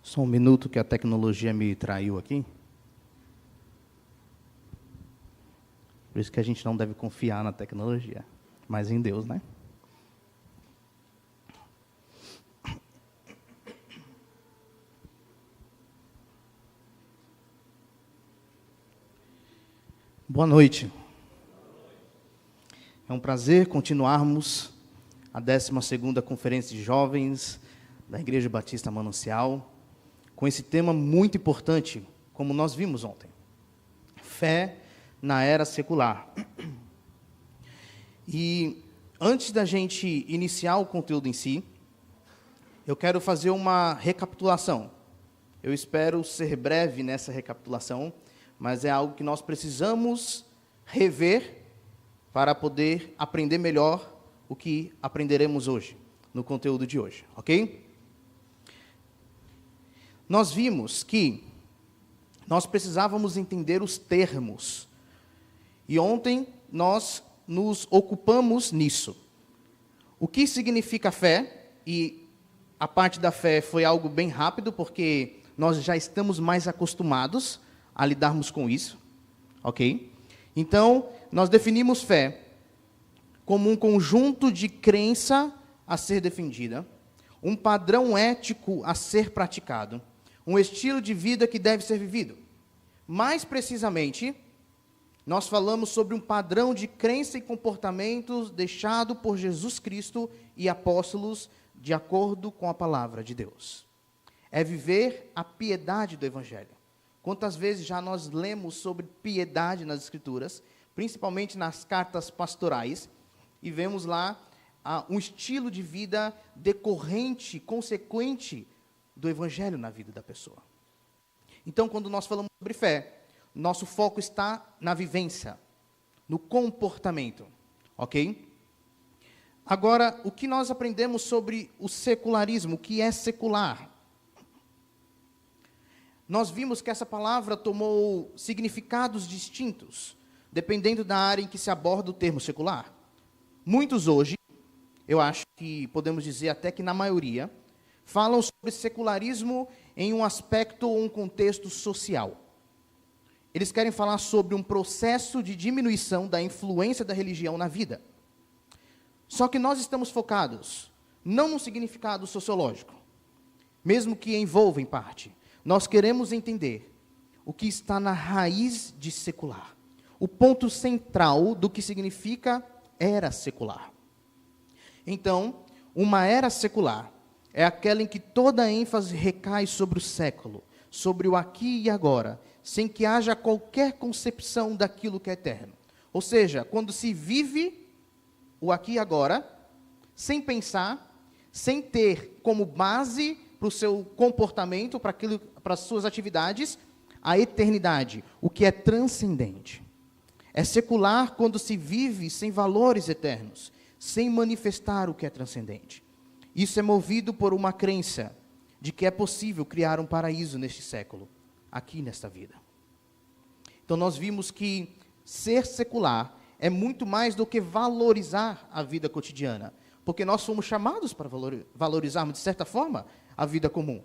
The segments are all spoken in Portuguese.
Só um minuto que a tecnologia me traiu aqui. Por isso que a gente não deve confiar na tecnologia, mas em Deus, né? Boa noite. É um prazer continuarmos a 12ª Conferência de Jovens da Igreja Batista Manancial, com esse tema muito importante, como nós vimos ontem. Fé na era secular. E antes da gente iniciar o conteúdo em si, eu quero fazer uma recapitulação. Eu espero ser breve nessa recapitulação, mas é algo que nós precisamos rever para poder aprender melhor o que aprenderemos hoje, no conteúdo de hoje, ok? Nós vimos que nós precisávamos entender os termos. E ontem nós nos ocupamos nisso. O que significa fé? E a parte da fé foi algo bem rápido, porque nós já estamos mais acostumados a lidarmos com isso, ok? Então, nós definimos fé como um conjunto de crença a ser defendida, um padrão ético a ser praticado, um estilo de vida que deve ser vivido. Mais precisamente, nós falamos sobre um padrão de crença e comportamentos deixado por Jesus Cristo e apóstolos de acordo com a palavra de Deus. É viver a piedade do Evangelho. Quantas vezes já nós lemos sobre piedade nas Escrituras, principalmente nas cartas pastorais, e vemos lá um estilo de vida decorrente, consequente do Evangelho na vida da pessoa. Então, quando nós falamos sobre fé, nosso foco está na vivência, no comportamento, ok? Agora, o que nós aprendemos sobre o secularismo, o que é secular? Nós vimos que essa palavra tomou significados distintos, dependendo da área em que se aborda o termo secular. Muitos hoje, eu acho que podemos dizer até que na maioria, falam sobre secularismo em um aspecto ou um contexto social. Eles querem falar sobre um processo de diminuição da influência da religião na vida. Só que nós estamos focados, não no significado sociológico, mesmo que envolva em parte. Nós queremos entender o que está na raiz de secular, o ponto central do que significa era secular. Então, uma era secular é aquela em que toda a ênfase recai sobre o século, sobre o aqui e agora, sem que haja qualquer concepção daquilo que é eterno. Ou seja, quando se vive o aqui e agora, sem pensar, sem ter como base para o seu comportamento, para as suas atividades, a eternidade, o que é transcendente. É secular quando se vive sem valores eternos, sem manifestar o que é transcendente. Isso é movido por uma crença de que é possível criar um paraíso neste século, aqui nesta vida. Então nós vimos que ser secular é muito mais do que valorizar a vida cotidiana, porque nós fomos chamados para valorizarmos, de certa forma, a vida comum.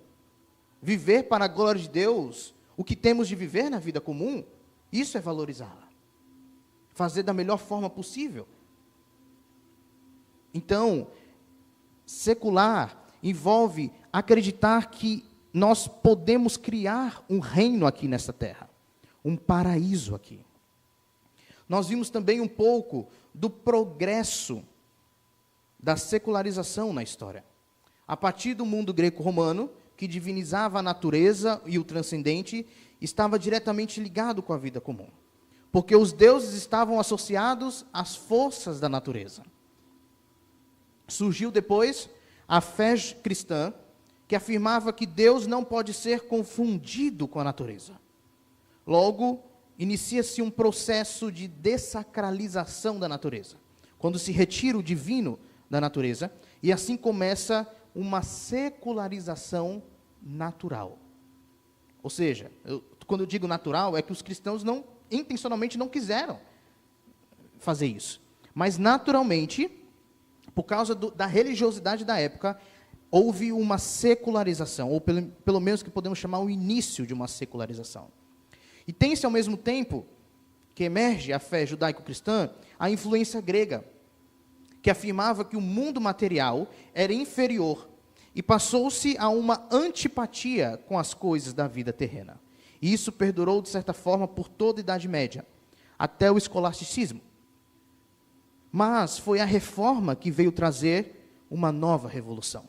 Viver para a glória de Deus, o que temos de viver na vida comum, isso é valorizá-la. Fazer da melhor forma possível. Então, secular envolve acreditar que nós podemos criar um reino aqui nesta terra, um paraíso aqui. Nós vimos também um pouco do progresso da secularização na história. A partir do mundo greco-romano, que divinizava a natureza e o transcendente, estava diretamente ligado com a vida comum, porque os deuses estavam associados às forças da natureza. Surgiu depois a fé cristã, que afirmava que Deus não pode ser confundido com a natureza. Logo, inicia-se um processo de dessacralização da natureza, quando se retira o divino da natureza, e assim começa uma secularização natural. Ou seja, quando eu digo natural, é que os cristãos intencionalmente não quiseram fazer isso. Mas naturalmente, por causa da religiosidade da época, houve uma secularização, ou pelo menos que podemos chamar o início de uma secularização. E tem-se ao mesmo tempo que emerge a fé judaico-cristã, a influência grega, que afirmava que o mundo material era inferior e passou-se a uma antipatia com as coisas da vida terrena. E isso perdurou, de certa forma, por toda a Idade Média, até o escolasticismo. Mas foi a reforma que veio trazer uma nova revolução,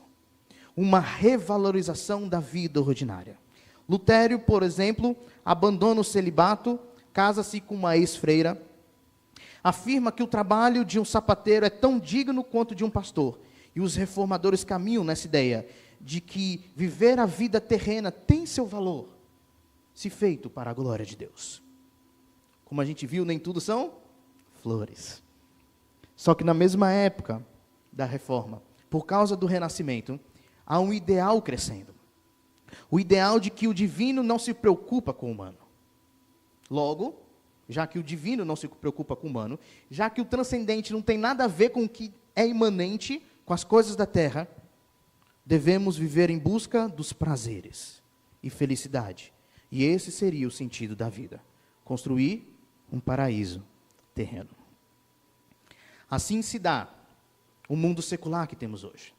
uma revalorização da vida ordinária. Lutero, por exemplo, abandona o celibato, casa-se com uma ex-freira, afirma que o trabalho de um sapateiro é tão digno quanto de um pastor. E os reformadores caminham nessa ideia de que viver a vida terrena tem seu valor, se feito para a glória de Deus. Como a gente viu, nem tudo são flores. Só que na mesma época da reforma, por causa do renascimento, há um ideal crescendo. O ideal de que o divino não se preocupa com o humano. Logo, já que o divino não se preocupa com o humano, já que o transcendente não tem nada a ver com o que é imanente, com as coisas da terra, devemos viver em busca dos prazeres e felicidade. E esse seria o sentido da vida. Construir um paraíso terreno. Assim se dá o mundo secular que temos hoje.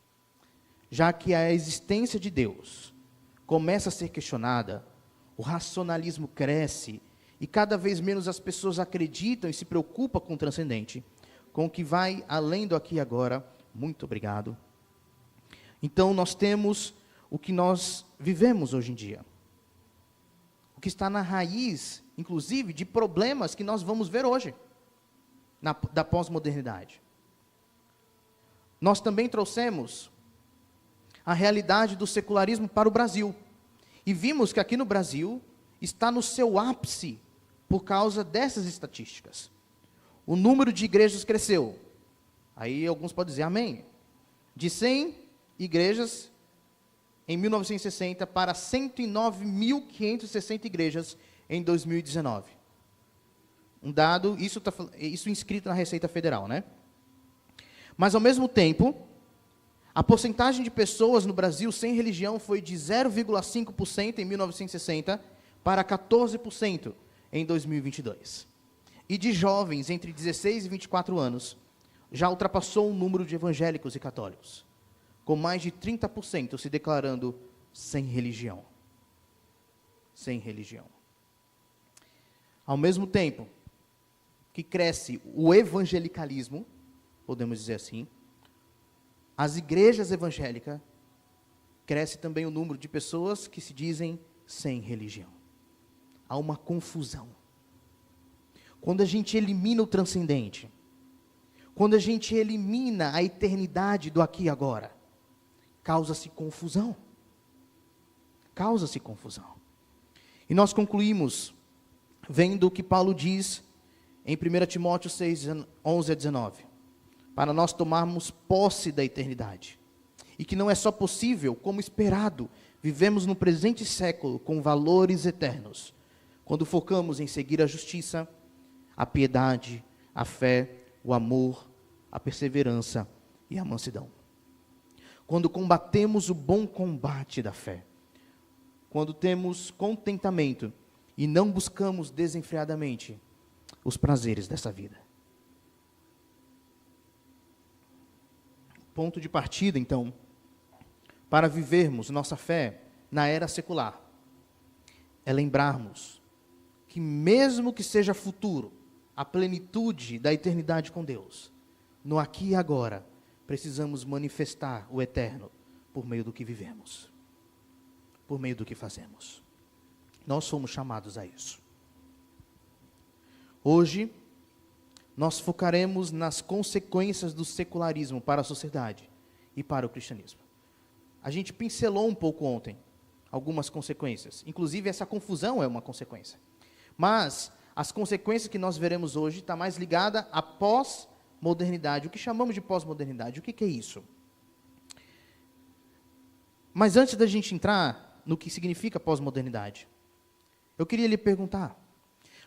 Já que a existência de Deus começa a ser questionada, o racionalismo cresce e cada vez menos as pessoas acreditam e se preocupam com o transcendente, com o que vai além do aqui e agora. Muito obrigado. Então nós temos o que nós vivemos hoje em dia. O que está na raiz, inclusive, de problemas que nós vamos ver hoje, da pós-modernidade. Nós também trouxemos a realidade do secularismo para o Brasil. E vimos que aqui no Brasil está no seu ápice por causa dessas estatísticas. O número de igrejas cresceu. Aí alguns podem dizer amém. De 100 igrejas em 1960 para 109.560 igrejas em 2019. Um dado, isso inscrito na Receita Federal, né? Mas ao mesmo tempo, a porcentagem de pessoas no Brasil sem religião foi de 0,5% em 1960 para 14% em 2022. E de jovens entre 16 e 24 anos, já ultrapassou o número de evangélicos e católicos, com mais de 30% se declarando sem religião. Sem religião. Ao mesmo tempo que cresce o evangelicalismo, podemos dizer assim, as igrejas evangélicas, cresce também o número de pessoas que se dizem sem religião. Há uma confusão. Quando a gente elimina o transcendente, quando a gente elimina a eternidade do aqui e agora, causa-se confusão. Causa-se confusão. E nós concluímos vendo o que Paulo diz em 1 Timóteo 6, 11 a 19. Para nós tomarmos posse da eternidade. E que não é só possível, como esperado, vivemos no presente século com valores eternos, quando focamos em seguir a justiça, a piedade, a fé, o amor, a perseverança e a mansidão. Quando combatemos o bom combate da fé, quando temos contentamento e não buscamos desenfreadamente os prazeres dessa vida. Ponto de partida, então, para vivermos nossa fé na era secular, é lembrarmos que mesmo que seja futuro, a plenitude da eternidade com Deus, no aqui e agora, precisamos manifestar o eterno por meio do que vivemos, por meio do que fazemos. Nós somos chamados a isso. Hoje, nós focaremos nas consequências do secularismo para a sociedade e para o cristianismo. A gente pincelou um pouco ontem algumas consequências, inclusive essa confusão é uma consequência. Mas as consequências que nós veremos hoje está mais ligada à pós-modernidade. O que chamamos de pós-modernidade? O que é isso? Mas antes da gente entrar no que significa pós-modernidade, eu queria lhe perguntar,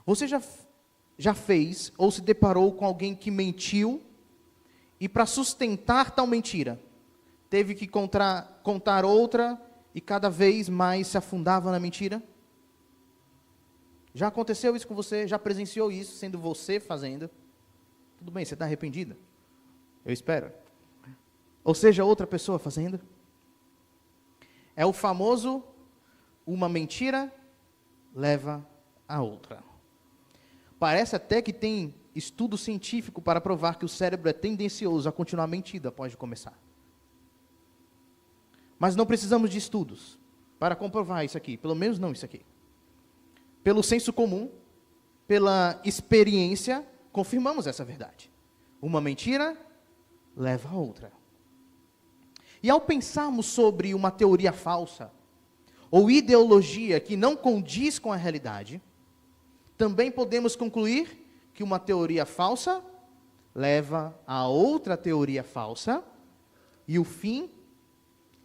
você já fez ou se deparou com alguém que mentiu e para sustentar tal mentira, teve que contar outra e cada vez mais se afundava na mentira? Já aconteceu isso com você? Já presenciou isso, sendo você fazendo? Tudo bem, você está arrependido? Eu espero. Ou seja, outra pessoa fazendo? É o famoso, uma mentira leva a outra. Parece até que tem estudo científico para provar que o cérebro é tendencioso a continuar mentindo após de começar. Mas não precisamos de estudos para comprovar isso aqui, pelo menos não isso aqui. Pelo senso comum, pela experiência, confirmamos essa verdade. Uma mentira leva a outra. E ao pensarmos sobre uma teoria falsa, ou ideologia que não condiz com a realidade, também podemos concluir que uma teoria falsa leva a outra teoria falsa, e o fim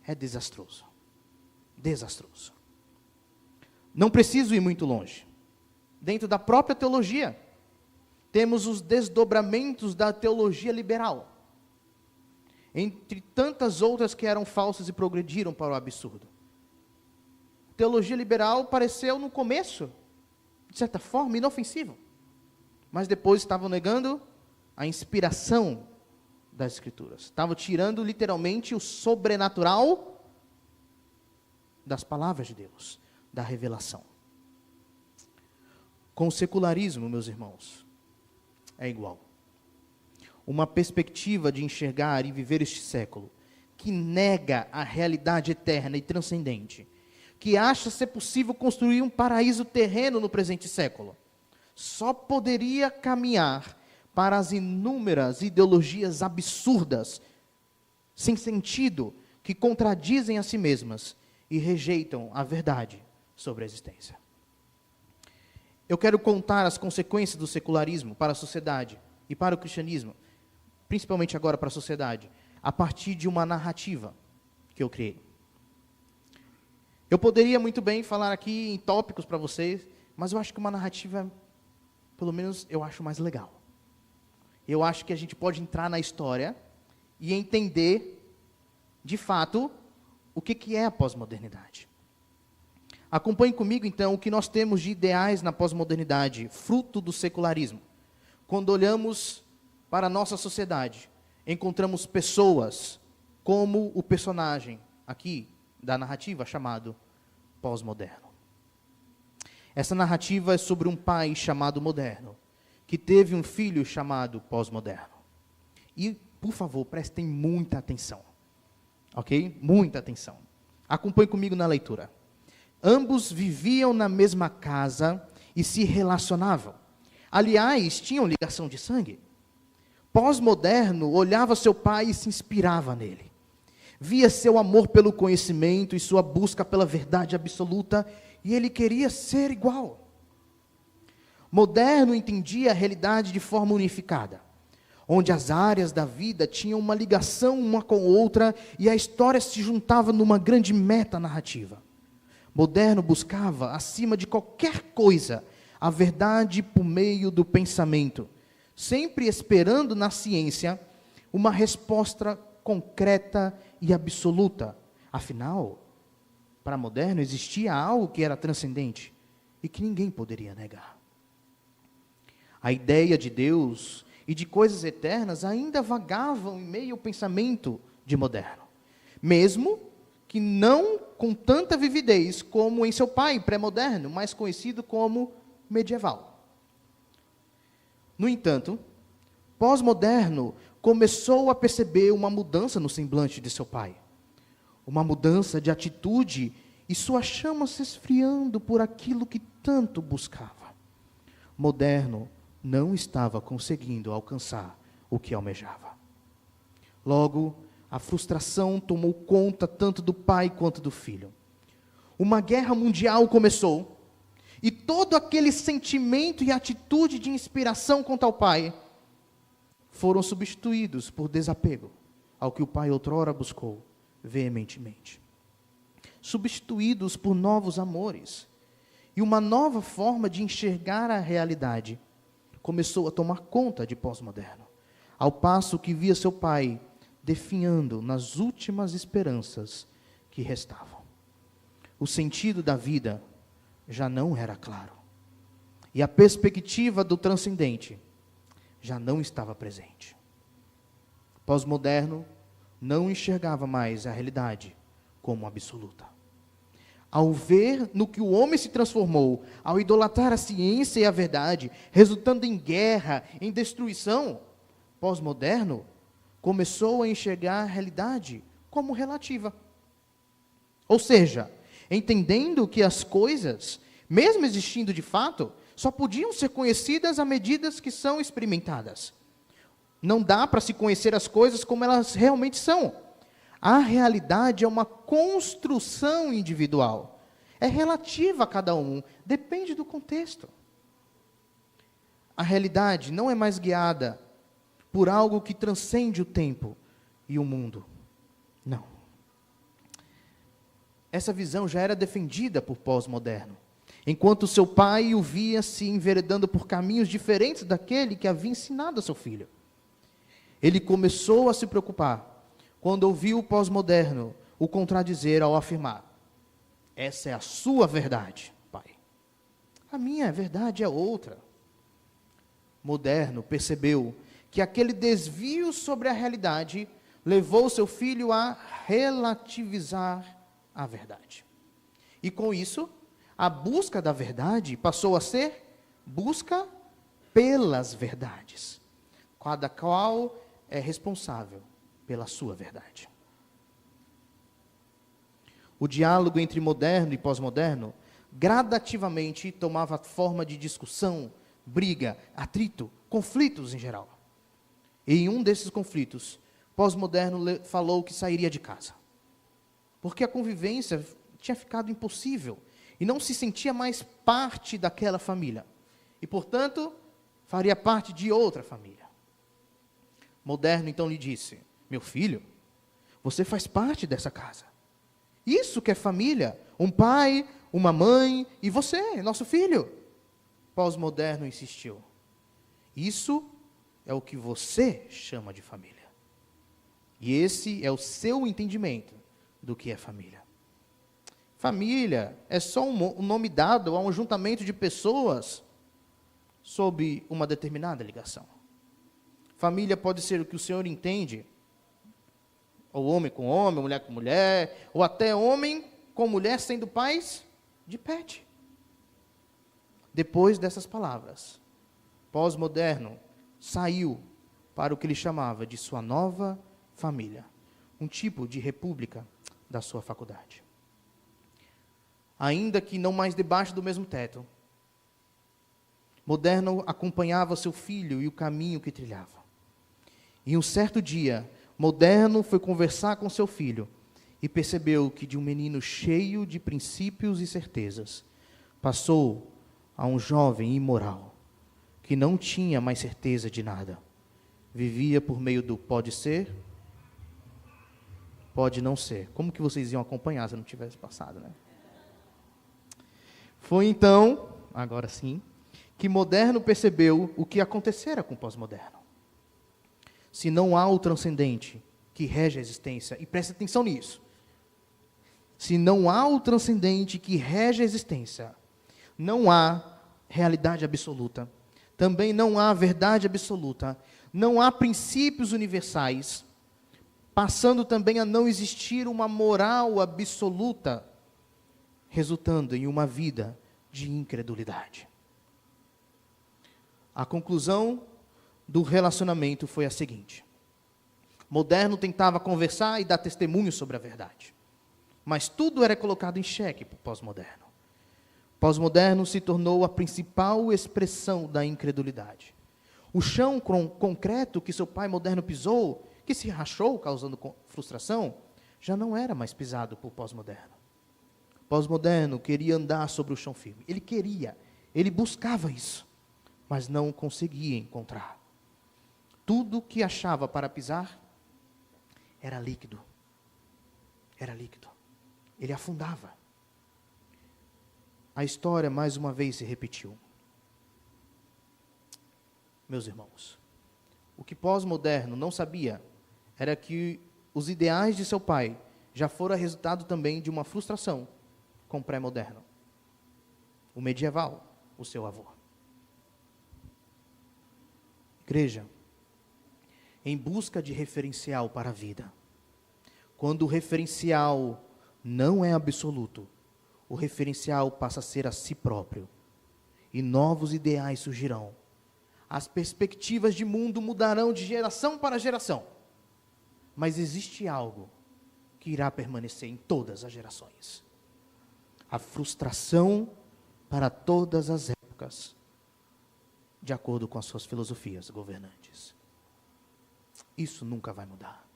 é desastroso. Desastroso. Não preciso ir muito longe. Dentro da própria teologia, temos os desdobramentos da teologia liberal. Entre tantas outras que eram falsas e progrediram para o absurdo. A teologia liberal pareceu no começo, de certa forma, inofensiva. Mas depois estavam negando a inspiração das Escrituras. Estavam tirando literalmente o sobrenatural das palavras de Deus, da revelação. Com o secularismo, meus irmãos, é igual. Uma perspectiva de enxergar e viver este século, que nega a realidade eterna e transcendente, que acha ser possível construir um paraíso terreno no presente século, só poderia caminhar para as inúmeras ideologias absurdas, sem sentido, que contradizem a si mesmas e rejeitam a verdade sobre a existência. Eu quero contar as consequências do secularismo para a sociedade e para o cristianismo, principalmente agora para a sociedade, a partir de uma narrativa que eu criei. Eu poderia muito bem falar aqui em tópicos para vocês, mas eu acho que uma narrativa, pelo menos eu acho mais legal. Eu acho que a gente pode entrar na história e entender, de fato, o que é a pós-modernidade. Acompanhe comigo, então, o que nós temos de ideais na pós-modernidade, fruto do secularismo. Quando olhamos para a nossa sociedade, encontramos pessoas como o personagem aqui da narrativa chamado pós-moderno. Essa narrativa é sobre um pai chamado moderno, que teve um filho chamado pós-moderno. E, por favor, prestem muita atenção. Ok? Muita atenção. Acompanhe comigo na leitura. Ambos viviam na mesma casa e se relacionavam. Aliás, tinham ligação de sangue. Pós-moderno olhava seu pai e se inspirava nele. Via seu amor pelo conhecimento e sua busca pela verdade absoluta, e ele queria ser igual. Moderno entendia a realidade de forma unificada, onde as áreas da vida tinham uma ligação uma com outra e a história se juntava numa grande meta narrativa. Moderno buscava, acima de qualquer coisa, a verdade por meio do pensamento, sempre esperando na ciência uma resposta concreta e absoluta. Afinal, para Moderno existia algo que era transcendente e que ninguém poderia negar. A ideia de Deus e de coisas eternas ainda vagavam em meio ao pensamento de Moderno, mesmo que não com tanta vividez como em seu pai pré-moderno, mais conhecido como medieval. No entanto, pós-moderno começou a perceber uma mudança no semblante de seu pai, uma mudança de atitude e sua chama se esfriando por aquilo que tanto buscava. Moderno não estava conseguindo alcançar o que almejava. Logo, a frustração tomou conta tanto do pai quanto do filho. Uma guerra mundial começou, e todo aquele sentimento e atitude de inspiração contra o pai foram substituídos por desapego ao que o pai outrora buscou veementemente. Substituídos por novos amores. E uma nova forma de enxergar a realidade começou a tomar conta de pós-moderno. Ao passo que via seu pai definhando nas últimas esperanças que restavam. O sentido da vida já não era claro. E a perspectiva do transcendente já não estava presente. O pós-moderno não enxergava mais a realidade como absoluta. Ao ver no que o homem se transformou, ao idolatrar a ciência e a verdade, resultando em guerra, em destruição, o pós-moderno começou a enxergar a realidade como relativa. Ou seja, entendendo que as coisas, mesmo existindo de fato, só podiam ser conhecidas à medida que são experimentadas. Não dá para se conhecer as coisas como elas realmente são. A realidade é uma construção individual. É relativa a cada um, depende do contexto. A realidade não é mais guiada por algo que transcende o tempo e o mundo. Não. Essa visão já era defendida por pós-moderno, enquanto seu pai o via se enveredando por caminhos diferentes daquele que havia ensinado a seu filho. Ele começou a se preocupar quando ouviu o pós-moderno o contradizer ao afirmar: essa é a sua verdade, pai. A minha verdade é outra. Moderno percebeu que aquele desvio sobre a realidade levou seu filho a relativizar a verdade. E com isso, a busca da verdade passou a ser busca pelas verdades. Cada qual é responsável pela sua verdade. O diálogo entre moderno e pós-moderno gradativamente tomava forma de discussão, briga, atrito, conflitos em geral. E em um desses conflitos, pós-moderno falou que sairia de casa, porque a convivência tinha ficado impossível e não se sentia mais parte daquela família. E, portanto, faria parte de outra família. Moderno então lhe disse: meu filho, você faz parte dessa casa. Isso que é família, um pai, uma mãe e você, nosso filho. Pós-moderno insistiu: isso é o que você chama de família. E esse é o seu entendimento do que é família. Família é só um nome dado a um juntamento de pessoas sob uma determinada ligação. Família pode ser o que o Senhor entende, ou homem com homem, mulher com mulher, ou até homem com mulher sendo pais de pet. Depois dessas palavras, pós-moderno saiu para o que ele chamava de sua nova família, um tipo de república da sua faculdade. Ainda que não mais debaixo do mesmo teto, moderno acompanhava seu filho e o caminho que trilhava. E um certo dia, moderno foi conversar com seu filho e percebeu que de um menino cheio de princípios e certezas, passou a um jovem imoral, que não tinha mais certeza de nada. Vivia por meio do pode ser, pode não ser. Como que vocês iam acompanhar se não tivesse passado, né? Foi então, agora sim, que moderno percebeu o que acontecera com o pós-moderno. Se não há o transcendente que rege a existência, e preste atenção nisso, se não há o transcendente que rege a existência, não há realidade absoluta, também não há verdade absoluta, não há princípios universais, passando também a não existir uma moral absoluta, resultando em uma vida de incredulidade. A conclusão do relacionamento foi a seguinte: moderno tentava conversar e dar testemunho sobre a verdade, mas tudo era colocado em xeque por pós-moderno. Pós-moderno se tornou a principal expressão da incredulidade. O chão concreto que seu pai moderno pisou, que se rachou, causando frustração, já não era mais pisado por pós-moderno. Pós-moderno queria andar sobre o chão firme. Ele buscava isso, mas não conseguia encontrar. Tudo que achava para pisar era líquido. Era líquido. Ele afundava. A história mais uma vez se repetiu. Meus irmãos, o que pós-moderno não sabia era que os ideais de seu pai já foram resultado também de uma frustração com o pré-moderno, o medieval, o seu avô. Igreja, em busca de referencial para a vida, quando o referencial não é absoluto, o referencial passa a ser a si próprio, e novos ideais surgirão. As perspectivas de mundo mudarão de geração para geração, mas existe algo que irá permanecer em todas as gerações: a frustração para todas as épocas, de acordo com as suas filosofias governantes. Isso nunca vai mudar.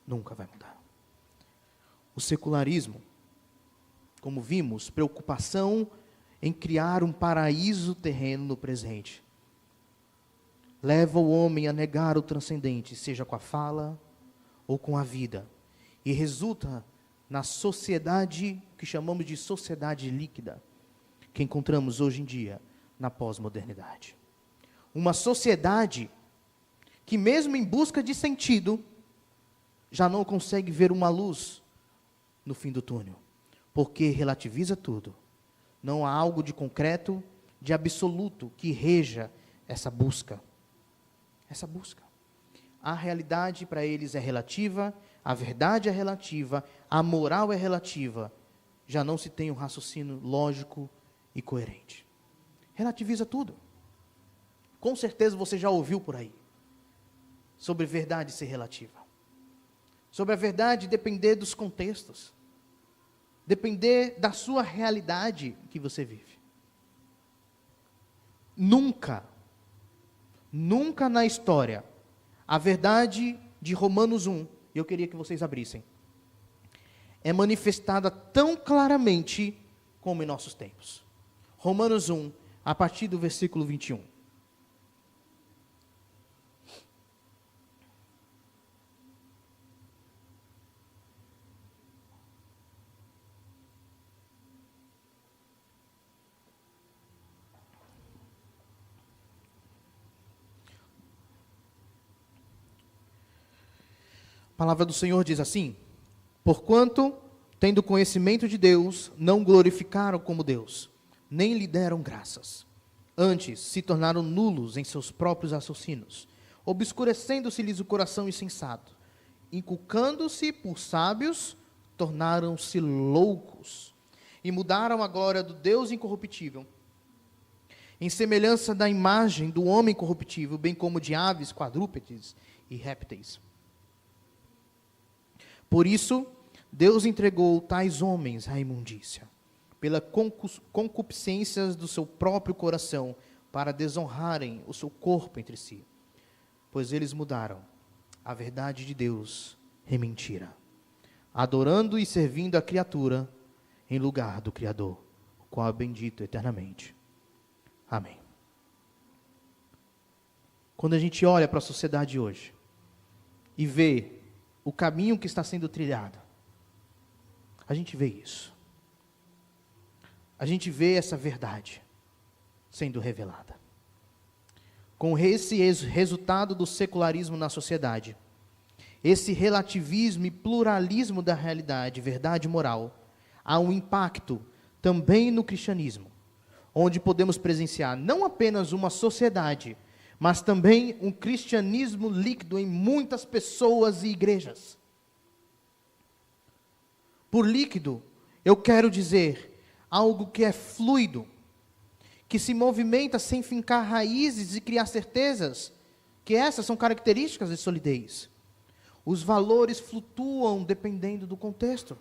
Nunca vai mudar. O secularismo, como vimos, preocupação em criar um paraíso terreno no presente, leva o homem a negar o transcendente, seja com a fala ou com a vida, e resulta na sociedade que chamamos de sociedade líquida, que encontramos hoje em dia na pós-modernidade. Uma sociedade que, mesmo em busca de sentido, já não consegue ver uma luz no fim do túnel, porque relativiza tudo. Não há algo de concreto, de absoluto, que reja essa busca. Essa busca. A realidade para eles é relativa, a verdade é relativa, a moral é relativa. Já não se tem um raciocínio lógico e coerente. Relativiza tudo. Com certeza você já ouviu por aí sobre verdade ser relativa. Sobre a verdade depender dos contextos. Depender da sua realidade que você vive. Nunca na história, a verdade de Romanos 1, e eu queria que vocês abrissem, é manifestada tão claramente como em nossos tempos. Romanos 1, a partir do versículo 21. A palavra do Senhor diz assim: porquanto, tendo conhecimento de Deus, não glorificaram como Deus, nem lhe deram graças. Antes, se tornaram nulos em seus próprios raciocínios, obscurecendo-se-lhes o coração insensato. Inculcando-se por sábios, tornaram-se loucos, e mudaram a glória do Deus incorruptível, em semelhança da imagem do homem corruptível, bem como de aves, quadrúpedes e répteis. Por isso, Deus entregou tais homens à imundícia, pela concupiscências do seu próprio coração, para desonrarem o seu corpo entre si. Pois eles mudaram a verdade de Deus em mentira, adorando e servindo a criatura em lugar do Criador, o qual é bendito eternamente. Amém. Quando a gente olha para a sociedade hoje e vê o caminho que está sendo trilhado, a gente vê isso. A gente vê essa verdade sendo revelada. Com esse resultado do secularismo na sociedade, esse relativismo e pluralismo da realidade, verdade moral, há um impacto também no cristianismo, onde podemos presenciar não apenas uma sociedade, mas também um cristianismo líquido em muitas pessoas e igrejas. Por líquido, eu quero dizer algo que é fluido, que se movimenta sem fincar raízes e criar certezas, que essas são características de solidez. Os valores flutuam dependendo do contexto.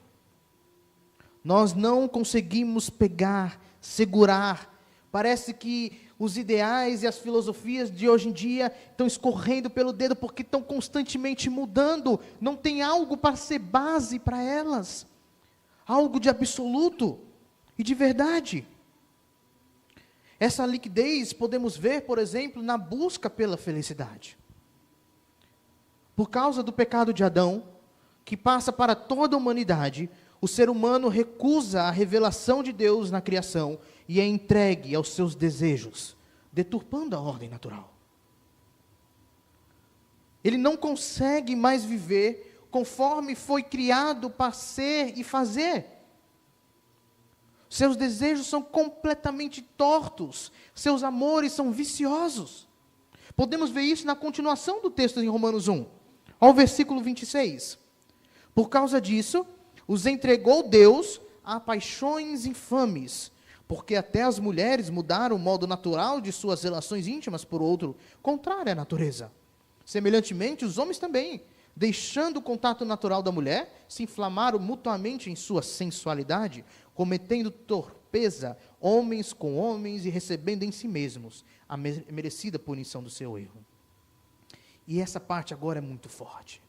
Nós não conseguimos pegar, segurar. Parece que os ideais e as filosofias de hoje em dia estão escorrendo pelo dedo porque estão constantemente mudando. Não tem algo para ser base para elas. Algo de absoluto e de verdade. Essa liquidez podemos ver, por exemplo, na busca pela felicidade. Por causa do pecado de Adão, que passa para toda a humanidade, o ser humano recusa a revelação de Deus na criação e é entregue aos seus desejos, deturpando a ordem natural. Ele não consegue mais viver conforme foi criado para ser e fazer. Seus desejos são completamente tortos. Seus amores são viciosos. Podemos ver isso na continuação do texto em Romanos 1, ao versículo 26. Por causa disso, os entregou Deus a paixões infames, porque até as mulheres mudaram o modo natural de suas relações íntimas por outro, contrário à natureza. Semelhantemente, os homens também, deixando o contato natural da mulher, se inflamaram mutuamente em sua sensualidade, cometendo torpeza, homens com homens, e recebendo em si mesmos a merecida punição do seu erro. E essa parte agora é muito forte.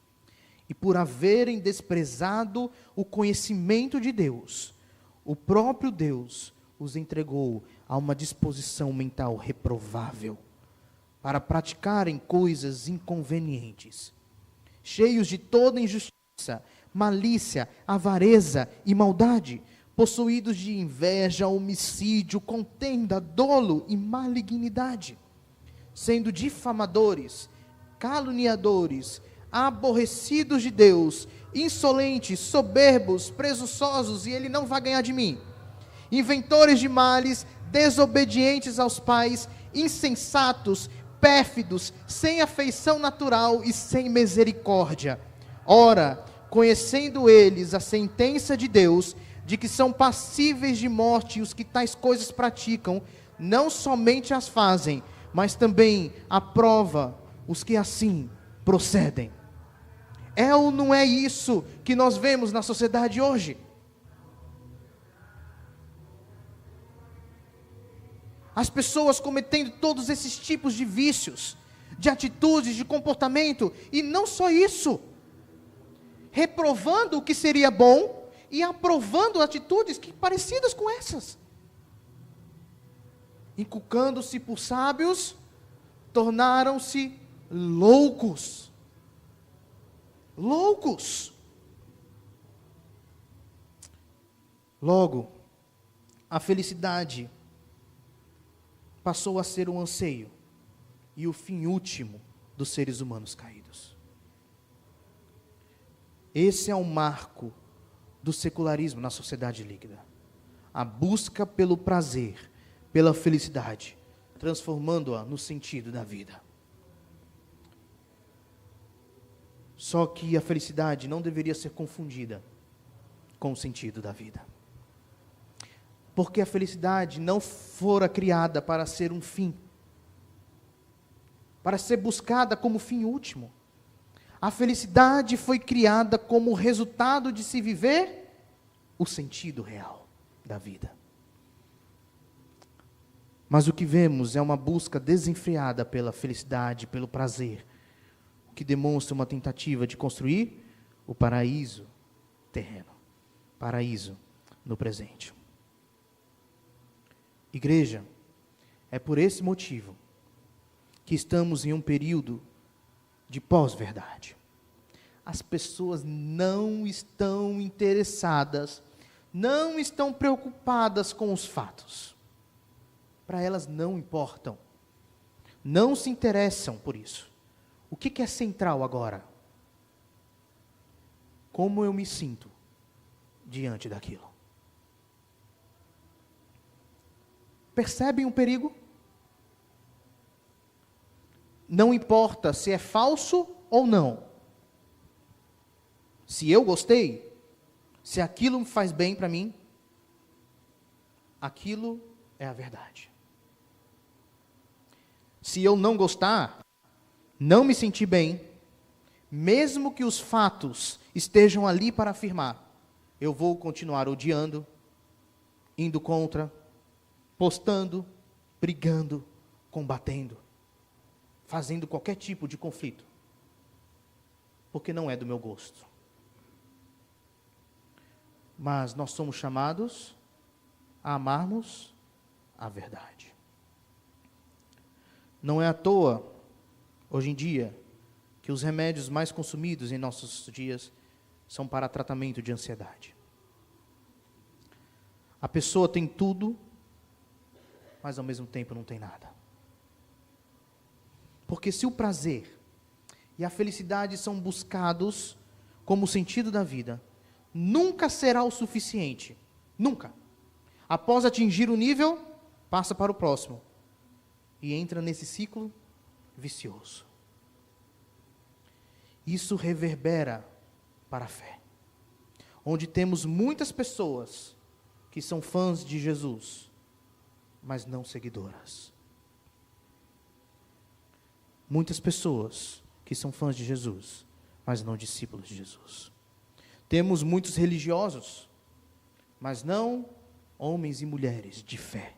E por haverem desprezado o conhecimento de Deus, o próprio Deus os entregou a uma disposição mental reprovável, para praticarem coisas inconvenientes, cheios de toda injustiça, malícia, avareza e maldade, possuídos de inveja, homicídio, contenda, dolo e malignidade, sendo difamadores, caluniadores, aborrecidos de Deus, insolentes, soberbos, presunçosos, e ele não vai ganhar de mim, inventores de males, desobedientes aos pais, insensatos, pérfidos, sem afeição natural e sem misericórdia. Ora, conhecendo eles a sentença de Deus, de que são passíveis de morte os que tais coisas praticam, não somente as fazem, mas também aprova os que assim procedem. É ou não é isso que nós vemos na sociedade hoje? As pessoas cometendo todos esses tipos de vícios, de atitudes, de comportamento, e não só isso, reprovando o que seria bom e aprovando atitudes parecidas com essas. Inculcando-se por sábios, tornaram-se loucos. Loucos. Logo, a felicidade passou a ser um anseio e o fim último dos seres humanos caídos. Esse é um marco do secularismo na sociedade líquida. A busca pelo prazer, pela felicidade, transformando-a no sentido da vida. Só que a felicidade não deveria ser confundida com o sentido da vida. Porque a felicidade não fora criada para ser um fim, para ser buscada como fim último. A felicidade foi criada como resultado de se viver o sentido real da vida. Mas o que vemos é uma busca desenfreada pela felicidade, pelo prazer, o que demonstra uma tentativa de construir o paraíso terreno, paraíso no presente. Igreja, é por esse motivo que estamos em um período de pós-verdade. As pessoas não estão interessadas, não estão preocupadas com os fatos. Para elas não importam, não se interessam por isso. O que é central agora? Como eu me sinto diante daquilo? Percebem o perigo? Não importa se é falso ou não. Se eu gostei, se aquilo me faz bem para mim, aquilo é a verdade. Se eu não gostar, não me sentir bem, mesmo que os fatos estejam ali para afirmar, eu vou continuar odiando, indo contra, postando, brigando, combatendo, fazendo qualquer tipo de conflito, porque não é do meu gosto. Mas nós somos chamados a amarmos a verdade. Não é à toa, hoje em dia, que os remédios mais consumidos em nossos dias são para tratamento de ansiedade. A pessoa tem tudo, mas ao mesmo tempo não tem nada. Porque se o prazer e a felicidade são buscados como o sentido da vida, nunca será o suficiente. Nunca. Após atingir o nível, passa para o próximo. E entra nesse ciclo vicioso. Isso reverbera para a fé. Onde temos muitas pessoas que são fãs de Jesus, mas não seguidoras. Muitas pessoas que são fãs de Jesus, mas não discípulos de Jesus. Temos muitos religiosos, mas não homens e mulheres de fé.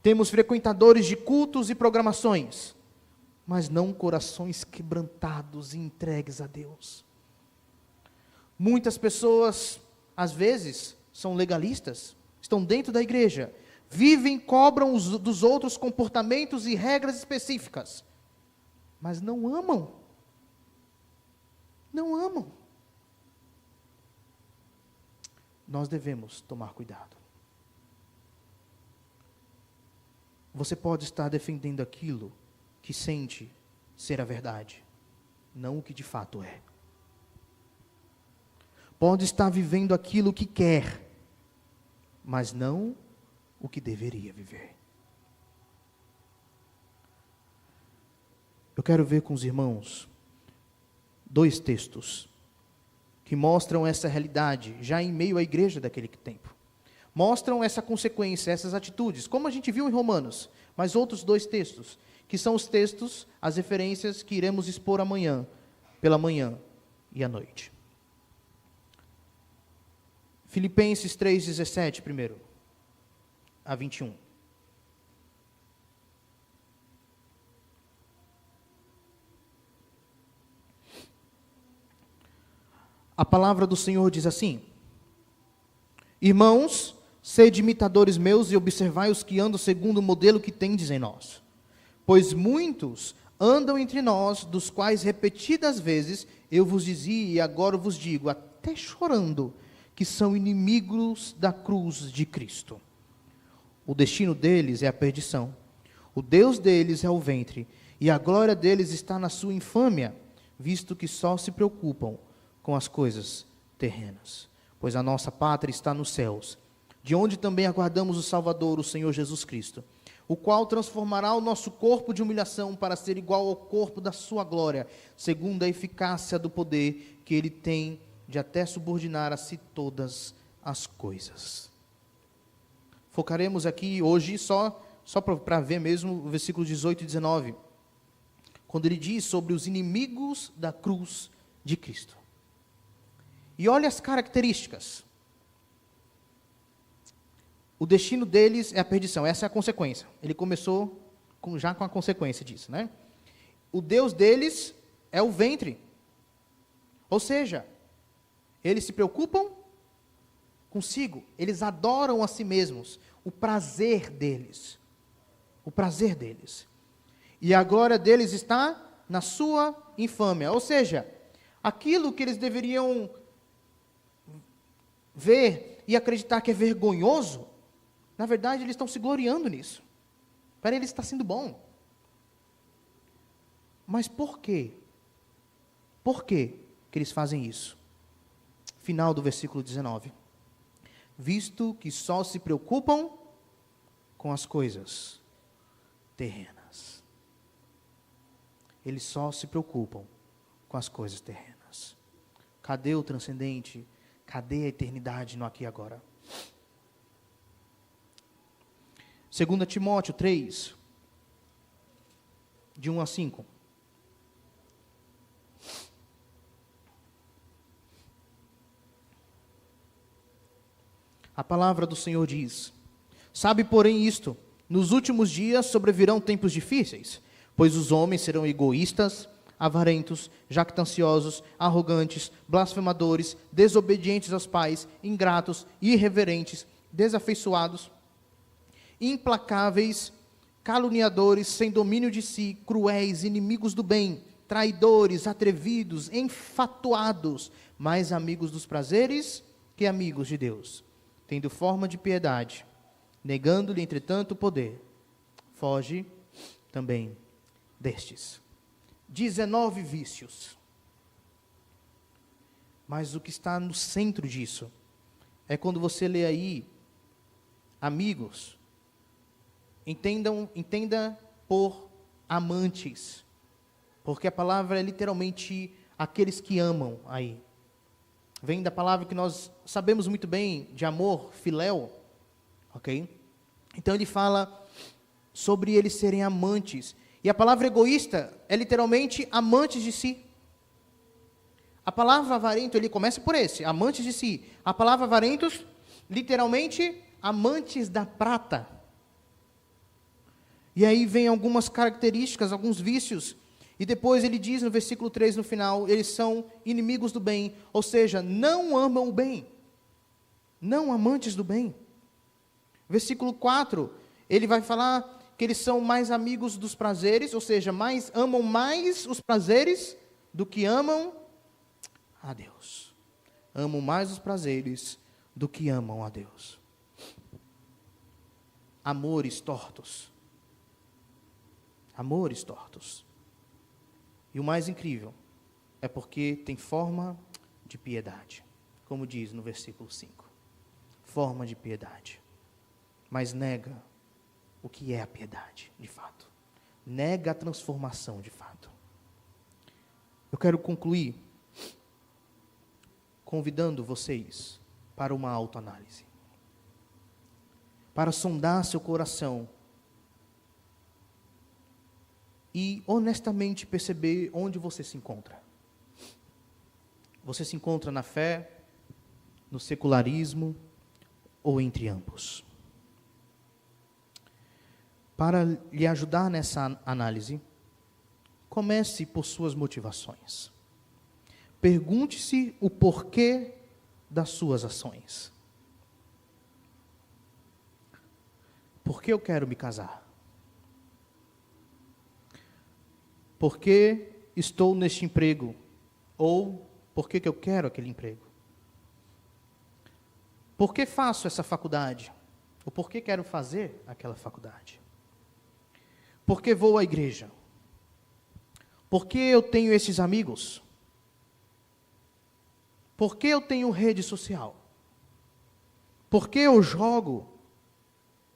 Temos frequentadores de cultos e programações, mas não corações quebrantados e entregues a Deus. Muitas pessoas, às vezes, são legalistas, estão dentro da igreja, vivem, cobram dos outros comportamentos e regras específicas, mas não amam. Não amam. Nós devemos tomar cuidado. Você pode estar defendendo aquilo que sente ser a verdade, não o que de fato é. Pode estar vivendo aquilo que quer, mas não o que deveria viver. Eu quero ver com os irmãos 2 textos que mostram essa realidade já em meio à igreja daquele tempo. Mostram essa consequência, essas atitudes, como a gente viu em Romanos, mas outros 2 textos, que são os textos, as referências que iremos expor amanhã, pela manhã e à noite. Filipenses 3:17 primeiro, a 21. A palavra do Senhor diz assim: Irmãos, sede imitadores meus e observai os que andam segundo o modelo que tendes em nós. Pois muitos andam entre nós, dos quais repetidas vezes eu vos dizia e agora vos digo, até chorando, que são inimigos da cruz de Cristo. O destino deles é a perdição, o Deus deles é o ventre, e a glória deles está na sua infâmia, visto que só se preocupam com as coisas terrenas. Pois a nossa pátria está nos céus, de onde também aguardamos o Salvador, o Senhor Jesus Cristo, o qual transformará o nosso corpo de humilhação para ser igual ao corpo da sua glória, segundo a eficácia do poder que ele tem de até subordinar a si todas as coisas. Focaremos aqui hoje só para ver mesmo o versículo 18 e 19, quando ele diz sobre os inimigos da cruz de Cristo. E olha as características. O destino deles é a perdição, essa é a consequência. Ele começou já com a consequência disso, né? O Deus deles é o ventre. Ou seja, eles se preocupam consigo, eles adoram a si mesmos, o prazer deles. O prazer deles. E a glória deles está na sua infâmia. Ou seja, aquilo que eles deveriam ver e acreditar que é vergonhoso, na verdade eles estão se gloriando nisso. Para eles está sendo bom. Mas por quê? Por quê que eles fazem isso? Final do versículo 19. Visto que só se preocupam com as coisas terrenas. Eles só se preocupam com as coisas terrenas. Cadê o transcendente? Cadê a eternidade no aqui e agora? 2 Timóteo 3, de 1 a 5. A palavra do Senhor diz: Sabe, porém, isto, nos últimos dias sobrevirão tempos difíceis, pois os homens serão egoístas, avarentos, jactanciosos, arrogantes, blasfemadores, desobedientes aos pais, ingratos, irreverentes, desafeiçoados, implacáveis, caluniadores, sem domínio de si, cruéis, inimigos do bem, traidores, atrevidos, enfatuados, mais amigos dos prazeres que amigos de Deus, tendo forma de piedade, negando-lhe, entretanto, o poder. Foge também destes. 19 vícios. Mas o que está no centro disso é quando você lê aí, amigos, entenda por amantes, porque a palavra é literalmente aqueles que amam aí. Vem da palavra que nós sabemos muito bem de amor, filéu, ok? Então ele fala sobre eles serem amantes. E a palavra egoísta é literalmente amantes de si. A palavra avarento, ele começa por esse, amantes de si. A palavra avarentos, literalmente, amantes da prata. E aí vem algumas características, alguns vícios. E depois ele diz no versículo 3 no final, eles são inimigos do bem. Ou seja, não amam o bem. Não amantes do bem. Versículo 4, ele vai falar que eles são mais amigos dos prazeres, ou seja, amam mais os prazeres do que amam a Deus. Amam mais os prazeres do que amam a Deus. Amores tortos. Amores tortos. E o mais incrível é porque tem forma de piedade, como diz no versículo 5. Forma de piedade. Mas nega o que é a piedade, de fato. Nega a transformação, de fato. Eu quero concluir convidando vocês para uma autoanálise. Para sondar seu coração e honestamente perceber onde você se encontra. Você se encontra na fé, no secularismo ou entre ambos? Para lhe ajudar nessa análise, comece por suas motivações. Pergunte-se o porquê das suas ações. Por que eu quero me casar? Por que estou neste emprego? Ou por que eu quero aquele emprego? Por que faço essa faculdade? Ou por que quero fazer aquela faculdade? Por que vou à igreja? Por que eu tenho esses amigos? Por que eu tenho rede social? Por que eu jogo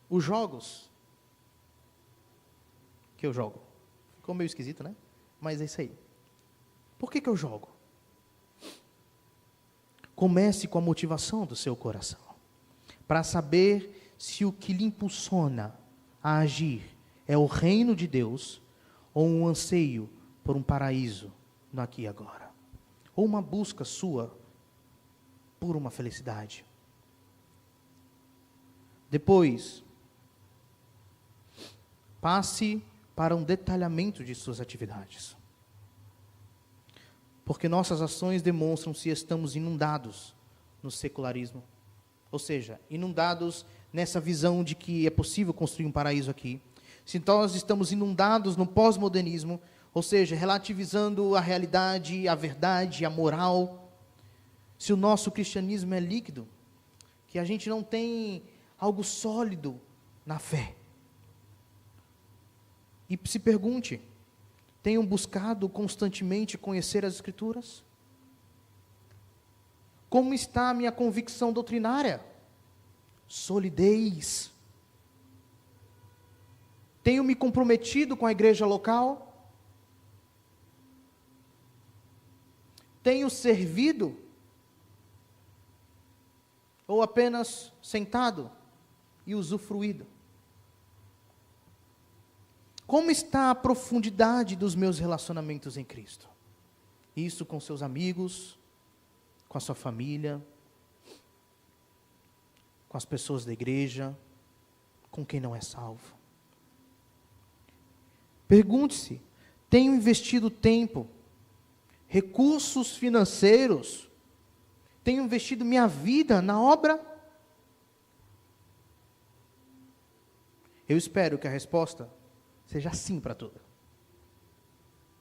os jogos que eu jogo? Ficou meio esquisito, né? Mas é isso aí. Por que eu jogo? Comece com a motivação do seu coração, para saber se o que lhe impulsiona a agir é o reino de Deus, ou um anseio por um paraíso no aqui e agora, ou uma busca sua por uma felicidade. Depois, passe para um detalhamento de suas atividades. Porque nossas ações demonstram se estamos inundados no secularismo, ou seja, inundados nessa visão de que é possível construir um paraíso aqui. Se nós estamos inundados no pós-modernismo, ou seja, relativizando a realidade, a verdade, a moral. Se o nosso cristianismo é líquido, que a gente não tem algo sólido na fé. E se pergunte, tenho buscado constantemente conhecer as Escrituras? Como está a minha convicção doutrinária? Solidez. Tenho me comprometido com a igreja local? Tenho servido? Ou apenas sentado e usufruído? Como está a profundidade dos meus relacionamentos em Cristo? Isso com seus amigos, com a sua família, com as pessoas da igreja, com quem não é salvo. Pergunte-se, tenho investido tempo, recursos financeiros, tenho investido minha vida na obra? Eu espero que a resposta seja sim para tudo.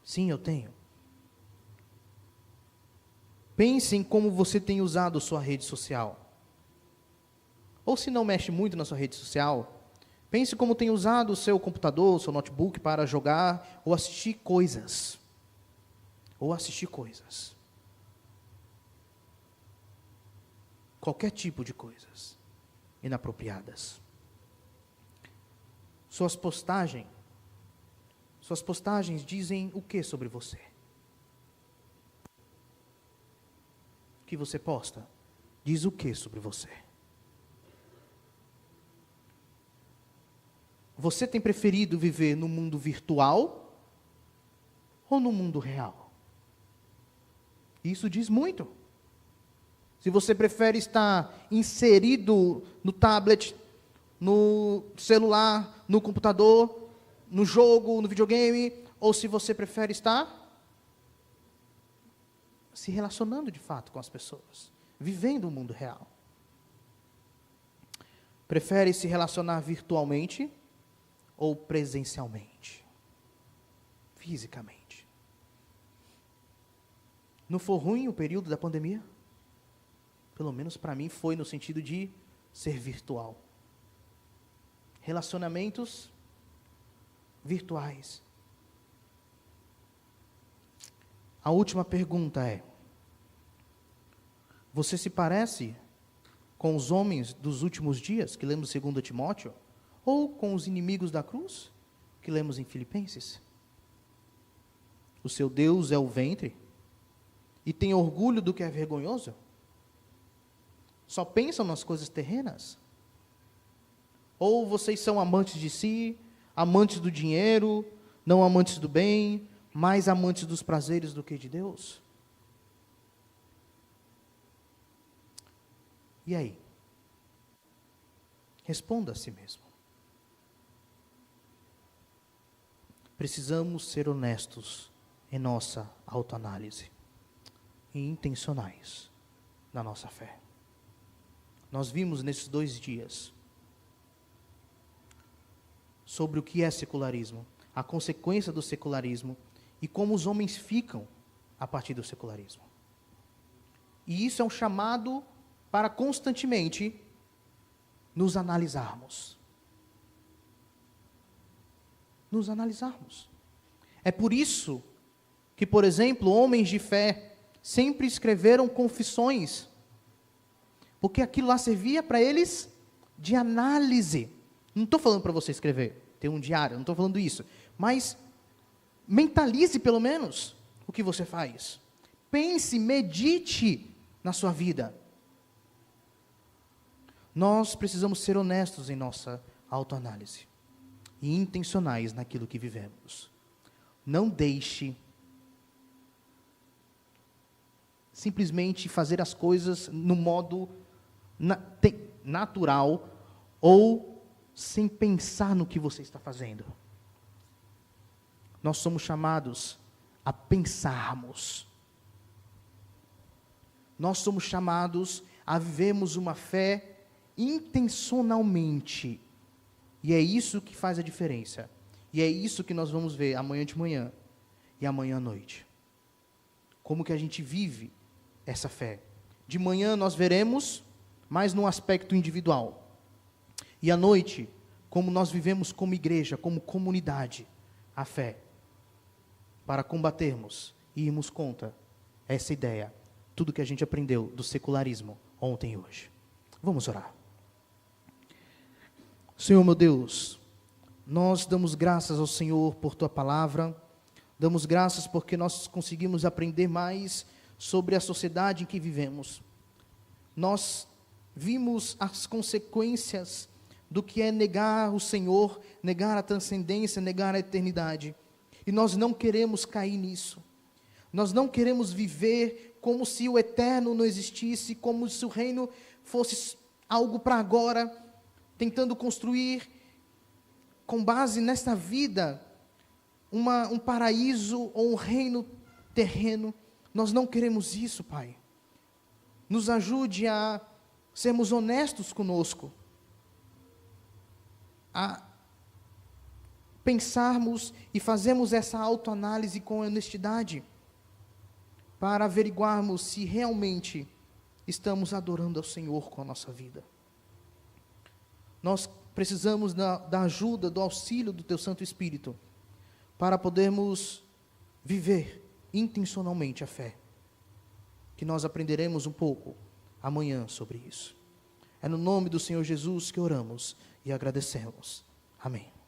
Sim, eu tenho. Pense em como você tem usado sua rede social. Ou se não mexe muito na sua rede social, pense como tem usado o seu computador, o seu notebook para jogar ou assistir coisas. ou assistir coisas. Qualquer tipo de coisas inapropriadas. Suas postagens dizem o que sobre você? O que você posta diz o que sobre você? Você tem preferido viver no mundo virtual ou no mundo real? Isso diz muito. Se você prefere estar inserido no tablet, no celular, no computador, no jogo, no videogame, ou se você prefere estar se relacionando de fato com as pessoas, vivendo o mundo real. Prefere se relacionar virtualmente ou presencialmente? Fisicamente. Não foi ruim o período da pandemia? Pelo menos para mim foi no sentido de ser virtual. Relacionamentos virtuais. A última pergunta é: você se parece com os homens dos últimos dias, que lemos em 2 Timóteo, ou com os inimigos da cruz, que lemos em Filipenses? O seu Deus é o ventre e tem orgulho do que é vergonhoso? Só pensam nas coisas terrenas? Ou vocês são amantes de si, amantes do dinheiro, não amantes do bem, mais amantes dos prazeres do que de Deus? E aí? Responda a si mesmo. Precisamos ser honestos em nossa autoanálise e intencionais na nossa fé. Nós vimos nesses 2 dias sobre o que é secularismo, a consequência do secularismo e como os homens ficam a partir do secularismo. E isso é um chamado para constantemente nos analisarmos. Nos analisarmos. É por isso que, por exemplo, homens de fé sempre escreveram confissões, porque aquilo lá servia para eles de análise. Não estou falando para você escrever, ter um diário, não estou falando isso, mas mentalize pelo menos o que você faz. Pense, medite na sua vida. Nós precisamos ser honestos em nossa autoanálise e intencionais naquilo que vivemos. Não deixe simplesmente fazer as coisas no modo natural ou sem pensar no que você está fazendo. Nós somos chamados a pensarmos. Nós somos chamados a vivermos uma fé intencionalmente. E é isso que faz a diferença. E é isso que nós vamos ver amanhã de manhã e amanhã à noite. Como que a gente vive essa fé. De manhã nós veremos mais no aspecto individual. E à noite, como nós vivemos como igreja, como comunidade, a fé. Para combatermos e irmos contra essa ideia. Tudo que a gente aprendeu do secularismo ontem e hoje. Vamos orar. Senhor meu Deus, nós damos graças ao Senhor por Tua palavra, damos graças porque nós conseguimos aprender mais sobre a sociedade em que vivemos. Nós vimos as consequências do que é negar o Senhor, negar a transcendência, negar a eternidade. E nós não queremos cair nisso. Nós não queremos viver como se o eterno não existisse, como se o reino fosse algo para agora, tentando construir, com base nesta vida, um paraíso ou um reino terreno. Nós não queremos isso, Pai. Nos ajude a sermos honestos conosco, a pensarmos e fazermos essa autoanálise com honestidade, para averiguarmos se realmente estamos adorando ao Senhor com a nossa vida. Nós precisamos da ajuda, do auxílio do Teu Santo Espírito, para podermos viver intencionalmente a fé, que nós aprenderemos um pouco amanhã sobre isso. É no nome do Senhor Jesus que oramos e agradecemos. Amém.